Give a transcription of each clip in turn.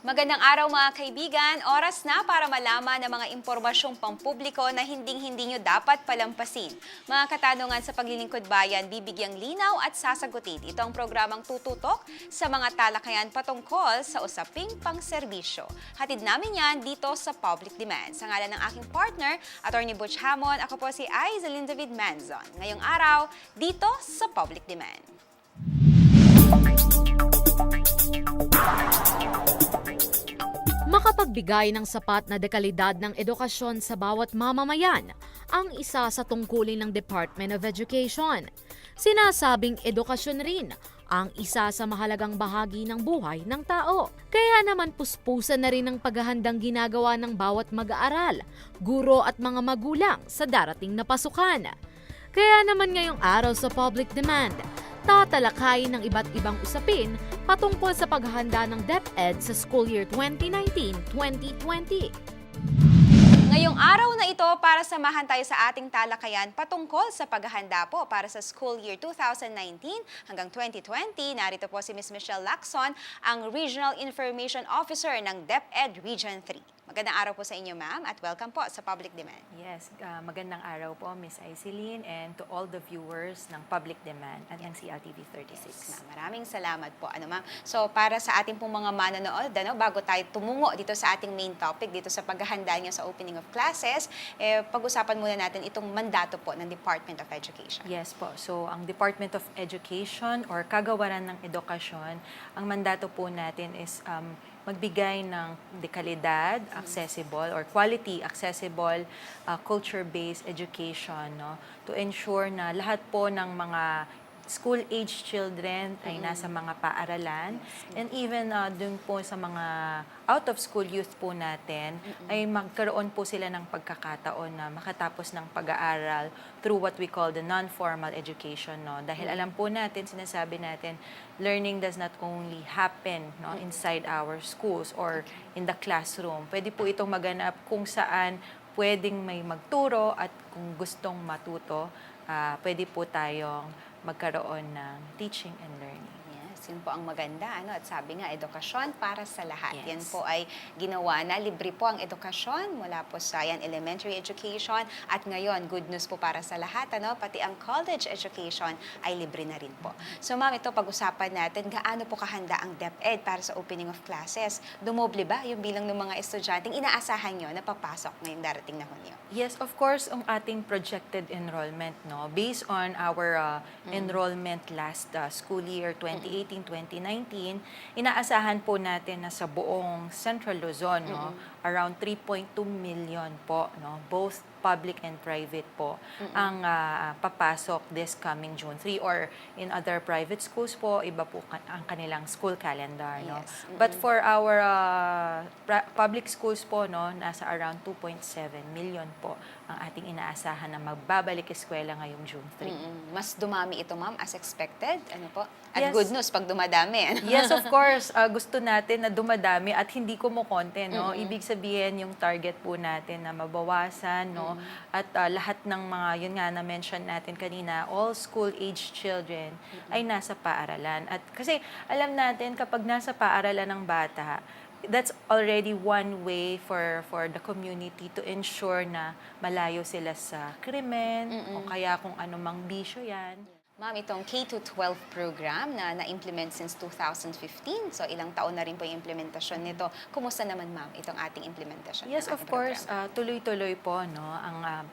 Magandang araw mga kaibigan, oras na para malaman ang mga impormasyong pampubliko na hinding-hindi nyo dapat palampasin. Mga katanungan sa paglilingkod bayan, bibigyang linaw at sasagutin. Ito ang programang tututok sa mga talakayan patungkol sa usaping pangserbisyo. Hatid namin yan dito sa Public Demand. Sa ngalan ng aking partner, Atty. Butch Hamon, ako po si Aizelyn David Manzon. Ngayong araw, dito sa Public Demand. Makapagbigay ng sapat na dekalidad ng edukasyon sa bawat mamamayan ang isa sa tungkulin ng Department of Education. Sinasabing edukasyon rin ang isa sa mahalagang bahagi ng buhay ng tao. Kaya naman puspusan na rin ang paghahandang ginagawa ng bawat mag-aaral, guro at mga magulang sa darating na pasukan. Kaya naman ngayong araw sa Public Demand, tatalakayin ng iba't ibang usapin patungkol sa paghahanda ng DepEd sa school year 2019-2020. Ngayong araw na ito para samahan tayo sa ating talakayan patungkol sa paghahanda po para sa school year 2019 hanggang 2020. Narito po si Ms. Michelle Lacson, ang Regional Information Officer ng DepEd Region 3. Magandang araw po sa inyo, ma'am, at welcome po sa Public Demand. Yes, magandang araw po, Ms. Aizelyn, and to all the viewers ng Public Demand at ng CLTV 36. Yes, ma'am. Maraming salamat po. Ma'am? So, para sa ating pong mga manonood, bago tayo tumungo dito sa ating main topic, dito sa paghahanda niyo sa opening of classes, pag-usapan muna natin itong mandato po ng Department of Education. Yes po. So, ang Department of Education or Kagawaran ng Edukasyon, ang mandato po natin is magbigay ng dekalidad, accessible, or quality, accessible, culture-based education, no? To ensure na lahat po ng mga school-age children ay nasa mga paaralan, and even dun po sa mga out-of-school youth po natin, ay magkaroon po sila ng pagkakataon na makatapos ng pag-aaral through what we call the non-formal education. No? Dahil alam po natin, sinasabi natin, learning does not only happen no, inside our schools or in the classroom. Pwede po itong maganap kung saan pwedeng may magturo at kung gustong matuto, pwede po tayong magkaroon ng teaching and learning. Yes, yun po ang maganda. At sabi nga, edukasyon para sa lahat. Yes. Yan po ay ginawa na. Libre po ang edukasyon mula po sa elementary education. At ngayon, good news po para sa lahat. Pati ang college education ay libre na rin po. So ma'am, ito pag-usapan natin, gaano po kahanda ang DepEd para sa opening of classes? Dumoble ba yung bilang ng mga estudyanteng inaasahan nyo na papasok ngayong darating na Hunyo? Yes, of course, ang ating projected enrollment, no, based on our enrollment last school year 2018-2019, inaasahan po natin na sa buong Central Luzon, no, around 3.2 million po, no, both public and private po, ang papasok this coming June 3, or in other private schools po, iba po ang kanilang school calendar. No? Yes. But for our public schools po, no, nasa around 2.7 million po ang ating inaasahan na magbabalik eskwela ngayong June 3. Mas dumami ito, ma'am, as expected? Ano po? At Yes. good news pag dumadami. Yes, of course. Gusto natin na dumadami at hindi kumukonte, no? Ibig sabihin yung target po natin na mabawasan, no? At lahat ng mga, yun nga na-mention natin kanina, all school-age children ay nasa paaralan. At kasi alam natin kapag nasa paaralan ng bata, that's already one way for the community to ensure na malayo sila sa krimen o kaya kung anumang bisyo yan. Ma'am, itong K-12 program na na-implement since 2015. So, ilang taon na rin po yung implementasyon nito. Kumusta naman, ma'am, itong ating implementasyon? Yes, ng of ating course. program? Tuloy-tuloy po no, ang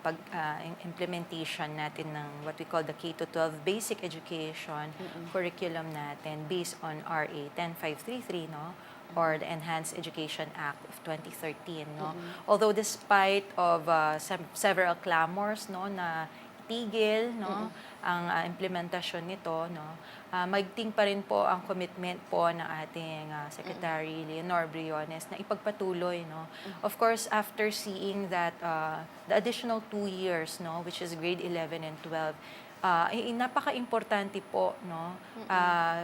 implementation natin ng what we call the K-12 basic education curriculum natin based on RA 10533, no? Or the Enhanced Education Act of 2013. No? Although despite of several clamors no, na tigil no, ang implementasyon nito, no, maigting pa rin po ang commitment po ng ating Secretary Leonor Briones na ipagpatuloy. No? Of course, after seeing that the additional 2 years, no, which is grade 11 and 12, napaka-importante po, no,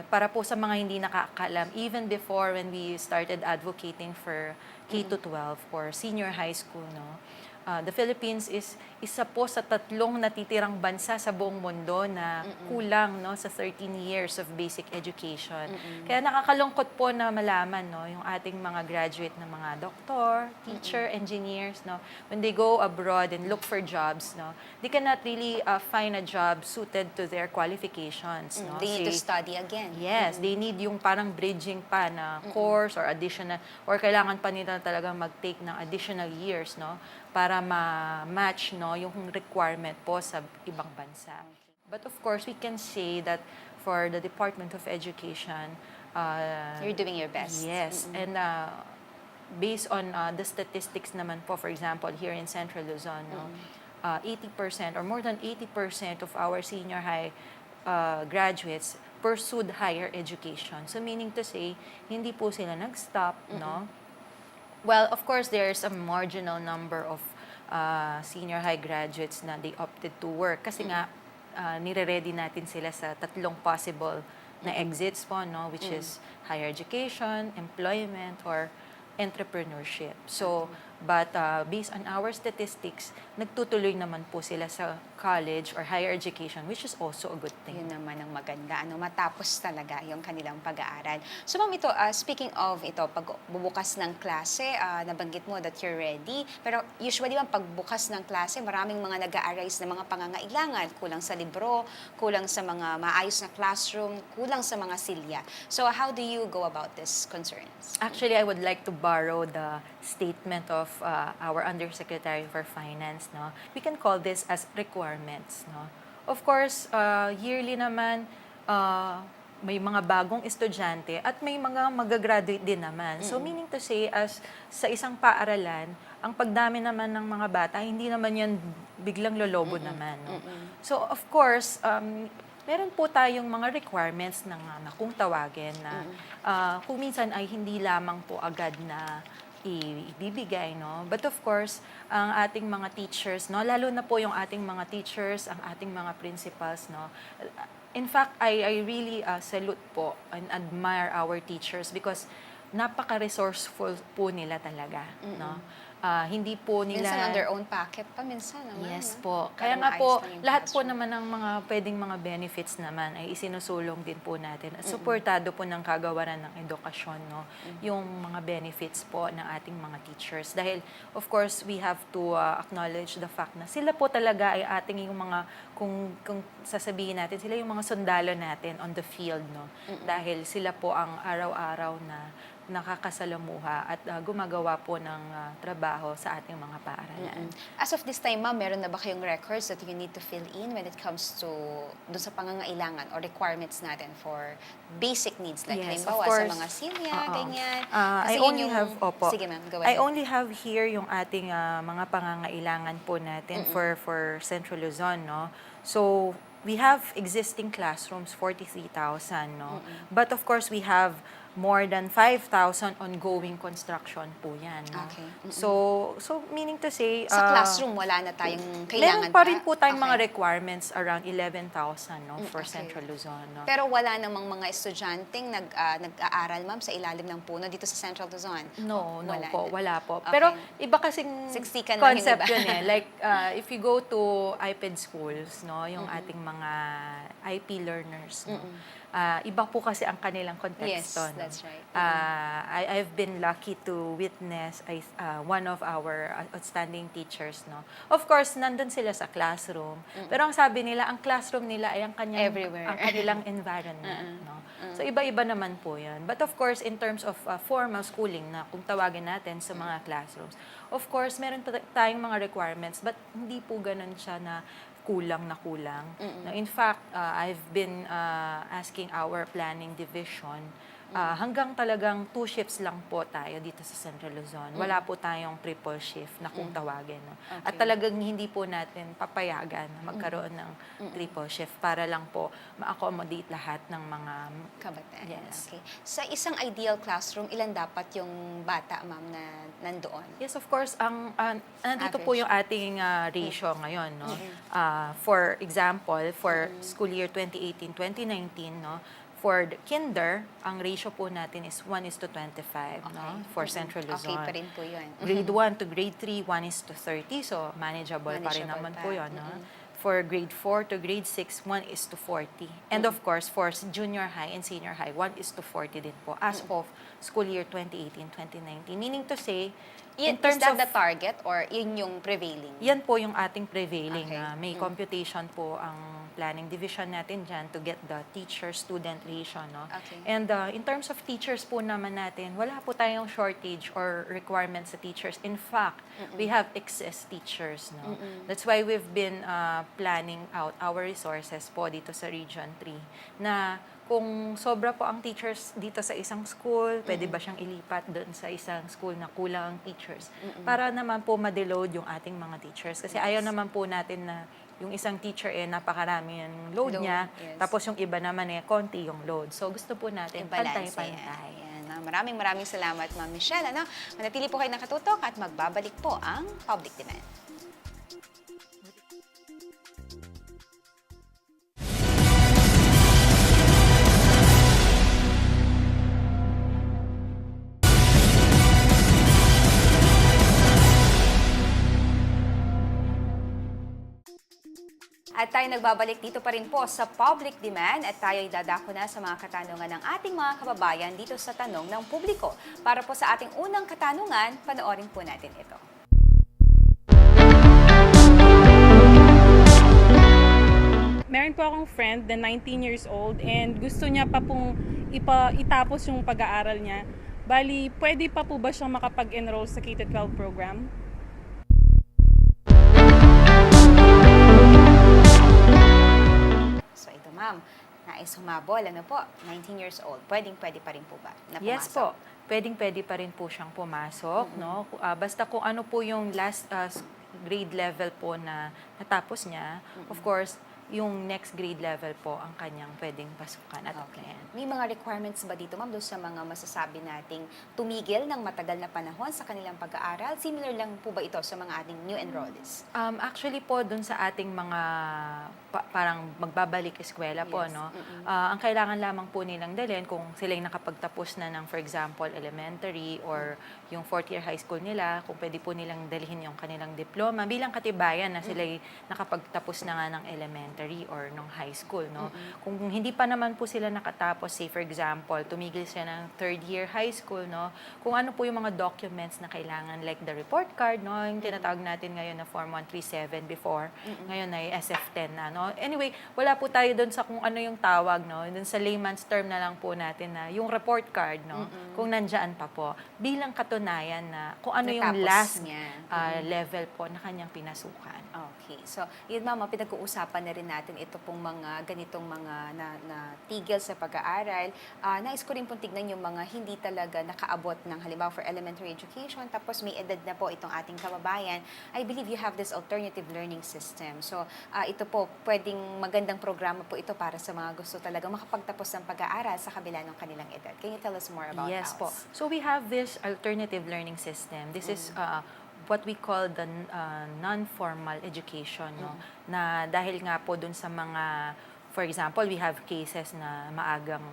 para po sa mga hindi nakakaalam, even before when we started advocating for K-12 or senior high school, no, the Philippines is isa po sa 3 natitirang bansa sa buong mundo na kulang, no, sa 13 years of basic education. Kaya nakakalungkot po na malaman, no, yung ating mga graduate na mga doktor, teacher, engineers, no, when they go abroad and look for jobs, no, they cannot really find a job suited to their qualifications, no. They need to study again. Yes, they need yung parang bridging pa na course or additional, or kailangan pa nila talaga mag-take ng additional years, no, para ma-match, no, yung requirement po sa ibang bansa. But of course, we can say that for the Department of Education, You're doing your best. yes, and based on the statistics naman po, for example, here in Central Luzon, no, 80% or more than 80% of our senior high graduates pursued higher education. So meaning to say, hindi po sila nag-stop, no? Well, of course, there's a marginal number of senior high graduates na they opted to work kasi nga nire-ready natin sila sa 3 possible na exits po, no, which is higher education, employment, or entrepreneurship. So, but based on our statistics, nagtutuloy naman po sila sa college or higher education, which is also a good thing. Yun naman ang maganda, matapos talaga yung kanilang pag-aaral. So ma'am, ito, speaking of ito, pagbubukas ng klase, nabanggit mo that you're ready, pero usually bang pagbukas ng klase, maraming mga nag-a-arise na mga pangangailangan, kulang sa libro, kulang sa mga maayos na classroom, kulang sa mga silya. So how do you go about these concerns? Actually, I would like to borrow the statement of our Undersecretary for Finance, no. We can call this as requirements, no. Of course, yearly naman may mga bagong estudyante at may mga magagraduate din naman. So meaning to say, as sa isang paaralan, ang pagdami naman ng mga bata, hindi naman yan biglang lolobo naman, no. So of course, meron po tayong mga requirements na kung tawagin na kung minsan ay hindi lamang po agad na ibibigay, no? But of course, ang ating mga teachers, no? Lalo na po yung ating mga teachers, ang ating mga principals, no? In fact, I really salute po and admire our teachers because napaka-resourceful po nila talaga, no? Hindi po nila... Minsan on their own pocket pa, minsan naman. Yes no? po. Para Kaya nga maayos po, lang yung lahat po classroom. naman ng mga pwedeng mga benefits naman ay isinusulong din po natin. At suportado po ng kagawaran ng edukasyon, no? Yung mga benefits po ng ating mga teachers. Dahil, of course, we have to acknowledge the fact na sila po talaga ay ating yung mga, kung sasabihin natin, sila yung mga sundalo natin on the field, no? Dahil sila po ang araw-araw na nakakasalamuha at gumagawa po ng trabaho sa ating mga paaralan. As of this time, ma'am, meron na ba kayong records that you need to fill in when it comes to dun sa pangangailangan or requirements natin for basic needs? Like, Yes, halimbawa, of sa course. mga silya, Oo. ganyan. I Kasi yun only have, opo. Sige, ma'am, go I ahead. only have here yung ating mga pangangailangan po natin for Central Luzon, no? So, we have existing classrooms, 43,000, no? But of course, we have more than 5,000 ongoing construction po yan, no? Okay. So meaning to say... Sa classroom, wala na tayong kailangan meron pa rin po tayong mga Okay. requirements around 11,000, no, for okay. Central Luzon, no? Pero wala namang mga estudyanteng nag-aaral, ma'am, sa ilalim ng puno dito sa Central Luzon? No, Wala po, na. wala po. Okay. Pero iba kasing Siksikan lang yung concept iba. yun eh. Like, if you go to iPed schools, no, yung ating mga IP learners, no, iba po kasi ang kanilang konteksto. Yes, no? that's right. I've been lucky to witness one of our outstanding teachers, no. Of course, nandun sila sa classroom. Pero ang sabi nila, ang classroom nila ay ang Everywhere. ang kanilang environment, no. So iba-iba naman po 'yan. But of course, in terms of formal schooling na kung tawagin natin sa mga classrooms, of course, meron tayong mga requirements, but hindi po ganun siya na kulang na kulang. Now, in fact, I've been asking our planning division, hanggang talagang 2 shifts lang po tayo dito sa Central Luzon. Wala po tayong triple shift na kung tawagin. No? At Okay. talagang hindi po natin papayagan na magkaroon ng triple shift para lang po ma-accommodate lahat ng mga... Kabataan. Yes. Okay. Sa isang ideal classroom, ilan dapat yung bata, ma'am, na nandoon? Yes, of course, nandito po Average. yung ating ratio ngayon, no? For example, for school year 2018-2019, no, For the kinder, ang ratio po natin is 1:25, no? For Central Okay Luzon. pa rin po yun. Grade 1 to grade 3, 1:30. So, manageable pa rin Manageable naman pa. po yun, no? For grade 4 to grade 6, 1:40. And of course, for junior high and senior high, 1:40 din po as of school year 2018-2019. Meaning to say, in Is terms that of... the target or yun yung prevailing? Yan po yung ating prevailing. Okay. May computation po ang planning division natin dyan to get the teacher-student ratio. No? Okay. And in terms of teachers po naman natin, wala po tayong shortage or requirements sa teachers. In fact, we have excess teachers. No? That's why we've been planning out our resources po dito sa Region 3 na kung sobra po ang teachers dito sa isang school, pwede ba siyang ilipat doon sa isang school na kulang ang teachers? Para naman po ma-deload yung ating mga teachers. Kasi ayaw naman po natin na yung isang teacher napakarami yung load niya, yes. tapos yung iba naman konti yung load. So gusto po natin Balance. pantay-pantay. Ayan. Maraming salamat, Ma'am Michelle. Manatili po kayo nakatutok at magbabalik po ang Public Demand. At tayo nagbabalik dito pa rin po sa Public Demand at tayo dadako na sa mga katanungan ng ating mga kababayan dito sa Tanong ng Publiko. Para po sa ating unang katanungan, panoorin po natin ito. Meron po akong friend na 19 years old and gusto niya pa pong itapos yung pag-aaral niya. Bali, pwede pa po ba siyang makapag-enroll sa K-12 program? So ito ma'am, nais humabol, 19 years old, pwede pa rin po ba na pumasok? Yes po. Pwede pa rin po siyang pumasok. No? Basta kung ano po yung last grade level po na natapos niya, of course, yung next grade level po ang kanyang pwedeng pasukan at applyan. May mga requirements ba dito, ma'am, doon sa mga masasabi nating tumigil ng matagal na panahon sa kanilang pag-aaral? Similar lang po ba ito sa mga ating new enrollees? Actually po, doon sa ating mga parang magbabalik eskwela po, Yes. no? Ang kailangan lamang po nilang dalhin kung sila'y nakapagtapos na ng, for example, elementary or yung 4th year high school nila, kung pwede po nilang dalhin yung kanilang diploma bilang katibayan na sila'y nakapagtapos na nga ng elementary or ng high school, no? Kung hindi pa naman po sila nakatapos, say for example, tumigil siya ng 3rd year high school, no? Kung ano po yung mga documents na kailangan, like the report card, no? Yung tinatawag natin ngayon na Form 137 before, ngayon ay SF10 na, no? Anyway, wala po tayo doon sa kung ano yung tawag, no? Doon sa layman's term na lang po natin na yung report card, no? Kung nandyan pa po, bilang katunayan na kung ano yung Natapos last niya. level po na kanyang pinasukan. Okay. So, yun ma'am, pinag-uusapan na rin natin ito pong mga ganitong mga na tigil sa pag-aaral. Nais ko rin pong tignan yung mga hindi talaga nakaabot ng halimbawa for elementary education, tapos may edad na po itong ating kababayan. I believe you have this alternative learning system. So, ito po, pwedeng magandang programa po ito para sa mga gusto talaga makapagtapos ng pag-aaral sa kabila ng kanilang edad. Can you tell us more about Yes po. ALS? So we have this alternative learning system. This is what we call the non-formal education, no? Na dahil nga po dun sa mga, for example, we have cases na maagang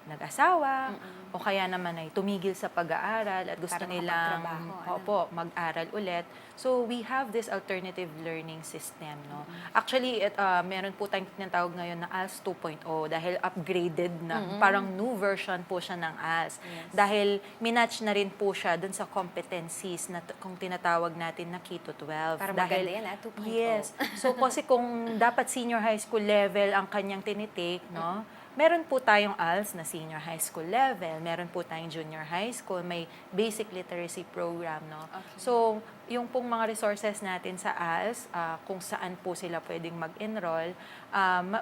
nag-asawa o kaya naman ay tumigil sa pag-aaral at gusto Para nilang makapagtrabaho, mag-aral ulit. So we have this alternative learning system, no. Actually, meron po tayong tinatawag ngayon na ALS 2.0 dahil upgraded na, parang new version po siya ng ALS. Dahil minatch na rin po siya dun sa competencies na kung tinatawag natin na K-12. Para Dahil, maganda yan, 2.0. Yes. So kasi kung dapat senior high school level ang kanyang tinitake, no, meron po tayong ALS na senior high school level, meron po tayong junior high school, may basic literacy program, no. Okay. So, yung pong mga resources natin sa ALS, kung saan po sila pwedeng mag-enroll,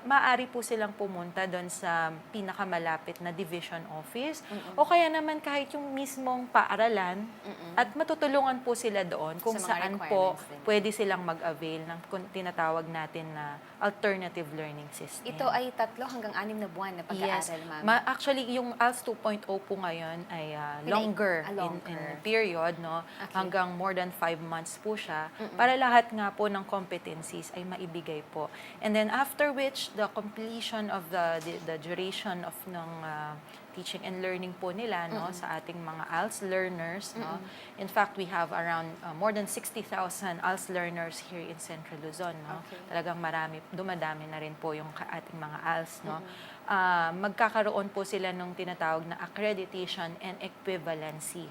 maaari po silang pumunta doon sa pinakamalapit na division office o kaya naman kahit yung mismong paaralan at matutulungan po sila doon kung Sa mga saan po requirements din. pwede silang mag-avail ng tinatawag natin na alternative learning system. Ito ay 3 hanggang 6 na buwan na Yes. pag-aaral, ma'am. Actually, yung ALS 2.0 po ngayon ay longer, longer. in period, no? Okay. Hanggang more than 5 months po siya para lahat nga po ng competencies ay maibigay po. And then after which, the completion of the duration of ng teaching and learning po nila no sa ating mga ALS learners no. In fact, we have around more than 60,000 ALS learners here in Central Luzon no. Talagang dumadami na rin po yung ating mga ALS no. Magkakaroon po sila ng tinatawag na accreditation and equivalency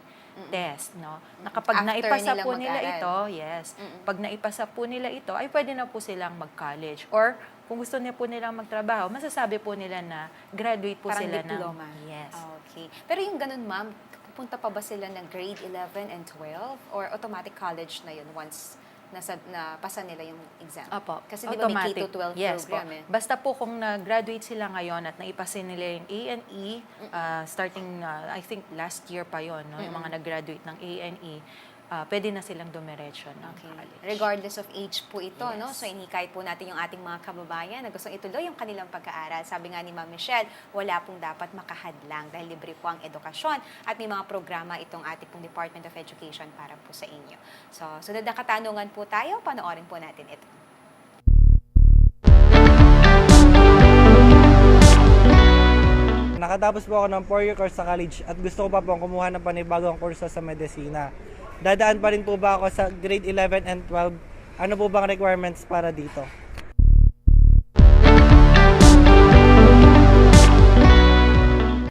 test no. Na kapag After naipasa nilang po nila mag-aral. ito, yes. Pag naipasa po nila ito, ay pwede na po silang mag-college or kung gusto niya po nilang magtrabaho, masasabi po nila na graduate po Parang sila diploma. ng yes. Okay. Pero yung ganun, ma'am, pupunta pa ba sila ng grade 11 and 12? Or automatic college na yun once napasa nila yung exam? Opo, Kasi di ba may automatic. K-12 Yes program po. eh. Basta po kung nag-graduate sila ngayon at naipasa nila yung A&E, starting, I think last year pa yon no? Yung mga nag-graduate ng A&E, pwede na silang dumiretso ng Okay. college. Regardless of age po ito, Yes. no? So, inikay po natin yung ating mga kababayan na gustong ituloy yung kanilang pag-aaral. Sabi nga ni Ma'am Michelle, wala pong dapat makahadlang dahil libre po ang edukasyon at may mga programa itong ating pong Department of Education para po sa inyo. So, sunod na katanungan po tayo, panoorin po natin ito. Nakatapos po ako ng 4-year course sa college at gusto ko pa pong kumuha ng panibagong kurso sa medisina. Dadaan pa rin po ba ako sa grade 11 and 12? Ano po bang requirements para dito?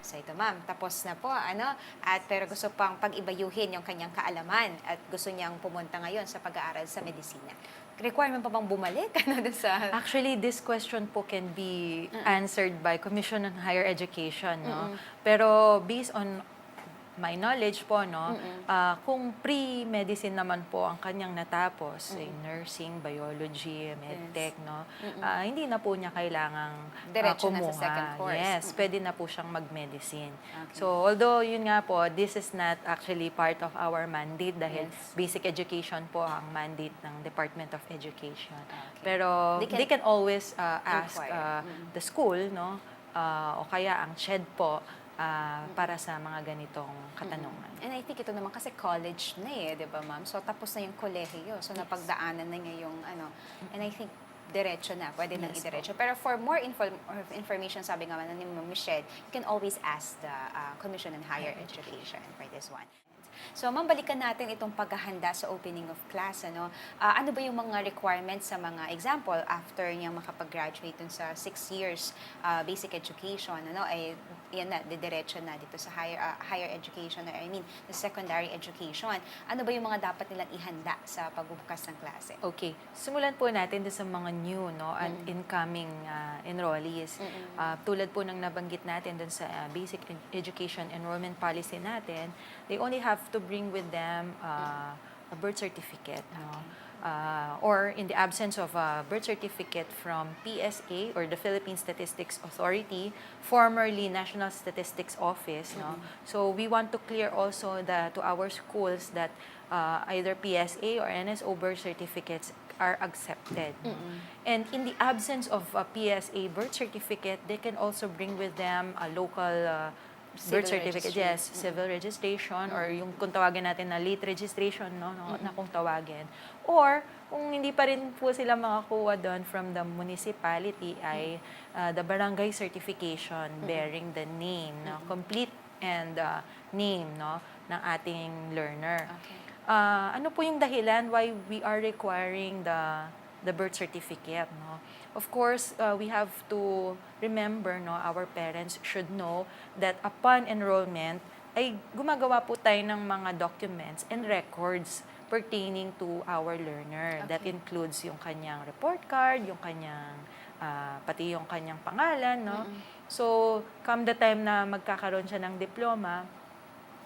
So ito ma'am, tapos na po, at pero gusto pang pag-ibayuhin yung kanyang kaalaman at gusto niyang pumunta ngayon sa pag-aaral sa medisina. Requirement pa bang bumalik? Dun sa... Actually, this question po can be answered by Commission on Higher Education, no? Pero based on my knowledge po, no, kung pre-medicine naman po ang kanyang natapos, nursing, biology, medtech, no, hindi na po niya kailangang Diretso na sa kumuha. second course. Yes, pwede na po siyang mag-medicine. So, although yun nga po, this is not actually part of our mandate dahil basic education po ang mandate ng Department of Education. Pero They they can can always ask inquire. the school, no, o kaya ang CHED po, para sa mga ganitong katanungan. And I think ito naman kasi college na di ba ma'am? So tapos na yung kolehiyo. So napagdaanan na niya yung and I think diretso na, pwede nang Yes idiretso. Pero for more information, sabi nga ni Ma'am Michelle, you can always ask the Commission on Higher Education for this one. So, ma'am, balikan natin itong paghahanda sa opening of class. Ano ba yung mga requirements sa mga example after niya makapag-graduate dun sa 6 years basic education? Ay yan na, didiretso na dito sa higher education, or I mean, the secondary education. Ano ba yung mga dapat nilang ihanda sa pagbubukas ng klase? Okay. Simulan po natin sa mga new and incoming enrollees. Tulad po ng nabanggit natin dun sa basic education enrollment policy natin, they only have to bring with them a birth certificate. No? Or in the absence of a birth certificate from PSA or the Philippine Statistics Authority, formerly National Statistics Office. No? So we want to clear also to our schools that either PSA or NSO birth certificates are accepted. And in the absence of a PSA birth certificate, they can also bring with them a local birth Civil certificate, registry. yes, civil registration, or yung kung tawagin natin na late registration, no, na kung tawagin. Or, kung hindi pa rin po sila makakuha doon from the municipality, ay the barangay certification bearing the name, no, complete and name, no, ng ating learner. Okay. Ano po yung dahilan why we are requiring the birth certificate, no? Of course, we have to remember, no, our parents should know that upon enrollment ay gumagawa po tayo ng mga documents and records pertaining to our learner. That includes yung kanyang report card, yung kanyang pati yung kanyang pangalan, no? So, come the time na magkakaroon siya ng diploma,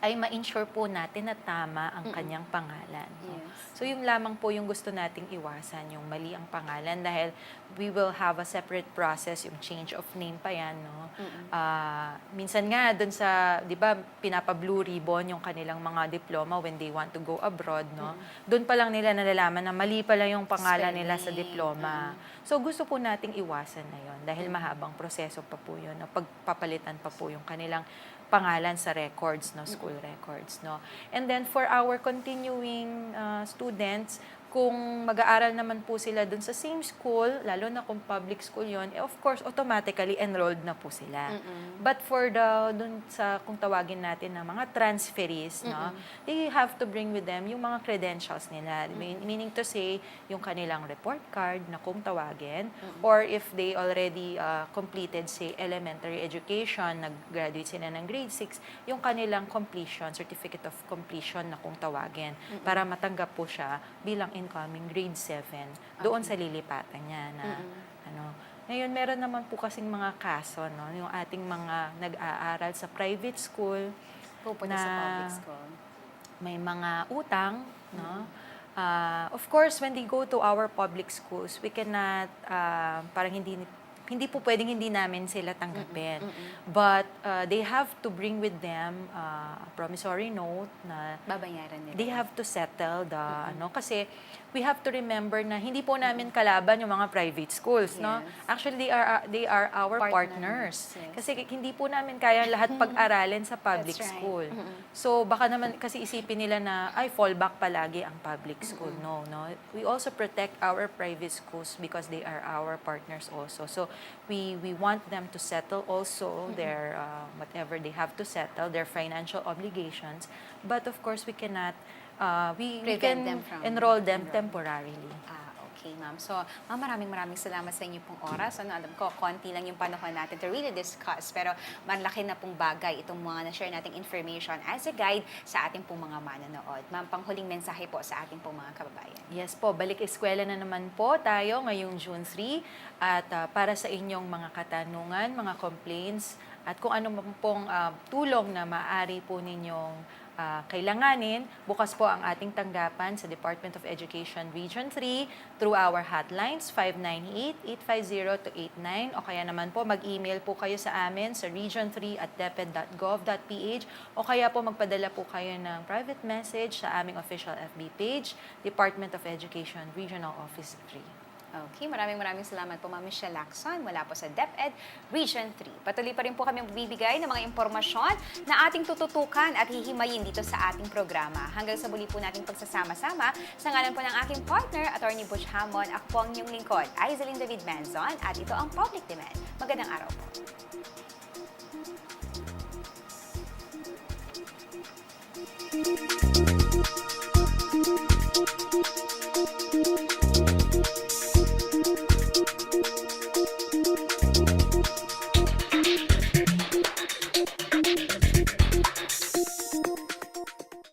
ay ma-ensure po natin na tama ang kanyang pangalan. No? Yes. So, yung lamang po yung gusto nating iwasan, yung mali ang pangalan, dahil we will have a separate process, yung change of name pa yan. No? Minsan nga, dun sa, di ba, pinapa-blue ribbon yung kanilang mga diploma when they want to go abroad. No? Doon pa lang nila nalalaman na mali pala yung pangalan nila sa Spelling. diploma. So, gusto po nating iwasan na yun dahil mahabang proseso pa po yun. No? Pagpapalitan pa po yung kanilang pangalan sa records, no, school school records, no? And then for our continuing students, kung mag-aaral naman po sila dun sa same school, lalo na kung public school yon, of course, automatically enrolled na po sila. But for dun sa, kung tawagin natin na mga transferees, no, they have to bring with them yung mga credentials nila. Meaning to say, yung kanilang report card na kung tawagin, or if they already completed, say, elementary education, nag-graduate sila ng grade 6, yung kanilang completion, certificate of completion na kung tawagin, para matanggap po siya bilang incoming grade 7 doon sa lilipatan niya na ano. Ngayon, meron naman po kasing mga kaso, no, yung ating mga nag-aaral sa private school Pupunta sa public school. may mga utang, no? Of course, when they go to our public schools, we cannot, parang hindi po pwedeng hindi namin sila tanggapin. But they have to bring with them a promissory note na Babayaran nila. they have to settle the ano, kasi we have to remember na hindi po namin kalaban yung mga private schools, no? Yes. Actually, they are our partners. Yes. Kasi hindi po namin kaya lahat pag-aralin sa public That's right. school. So baka naman kasi isipin nila na ay fallback palagi ang public school. No. We also protect our private schools because they are our partners also. So we want them to settle also their whatever they have to settle, their financial obligations. But of course, we cannot we Prevent can them from enroll them temporarily. Okay, ma'am. So, ma'am, maraming salamat sa inyo pong oras. Ano, alam ko, konti lang yung panahon natin to really discuss. Pero malaki na pong bagay itong mga na-share nating information as a guide sa ating pong mga manonood. Ma'am, panghuling mensahe po sa ating pong mga kababayan. Yes po, balik eskwela na naman po tayo ngayong June 3 at para sa inyong mga katanungan, mga complaints at kung ano man pong tulong na maaari po ninyong kailanganin, bukas po ang ating tanggapan sa Department of Education Region 3 through our hotlines 598-850-89 o kaya naman po mag-email po kayo sa amin sa region3@deped.gov.ph o kaya po magpadala po kayo ng private message sa aming official FB page, Department of Education Regional Office 3. Okay, maraming salamat po, Ma'am Michelle Lacson, mula po sa DepEd Region 3. Patuloy pa rin po kami magbibigay ng mga impormasyon na ating tututukan at hihimayin dito sa ating programa. Hanggang sa muli po nating pagsasama-sama, sa ngalan po ng aking partner, Attorney Butch Hammond, ako po ang inyong lingkod, Aizaline David Menzon, at ito ang Public Demand. Magandang araw po.